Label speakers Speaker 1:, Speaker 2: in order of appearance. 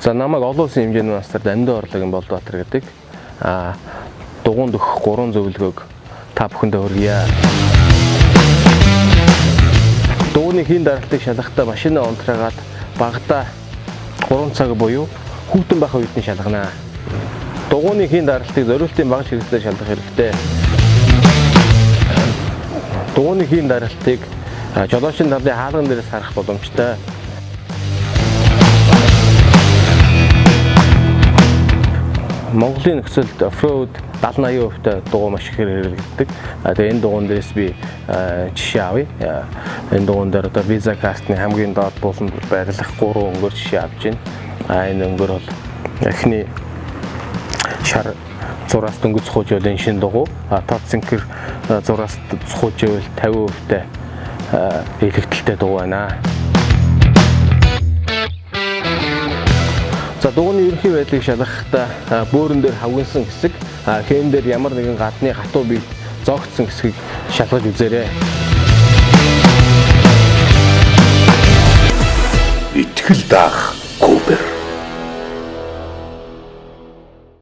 Speaker 1: За намайг олон улсын хэмжээний монстарт амьд орлогын Болдбаатар гэдэг дугуйнд өгөх 3 зөвлөгөөг та бүхэндээ хүргье. Дугуйны хийн даралтыг шалгахдаа машинаа унтраагаад багадаа 3 цаг буюу хүүтэн байх үед нь шалгана. Дугуйны хийн даралтыг зориултын багаж хэрэгслээр шалгах хэрэгтэй. Дугуйны хийн даралтыг жолоочийн талын хаалган дээрээс харах боломжтой. Монголын нөхцөлд оффроуд 70-80% дугуй маш ихээр хэрэглэгддэг. Тэгээ энэ дугуйн дээрээс би жишээ авъя. Энэ дугуйн дээр одоо VisaCast-ны хамгийн доод бууланд байрлах 3 өнгөөр жишээ авч байна. Энэ өнгөр бол эхний шар зураас дөнгөж цохож байвал энэ шинэ дугуй. Тоцсинкер зураас цохож байвал 50% илэгдэлтэй дугуй байна. За дугуйны ерөнхий байдлыг шалгахдаа бөөрөн дээр хавгинсан хэсэг, хэн дээр ямар нэгэн гадны хатуу бие зоогдсон хэсгийг шалгаж үзээрэй.
Speaker 2: Итгэл даах Купер.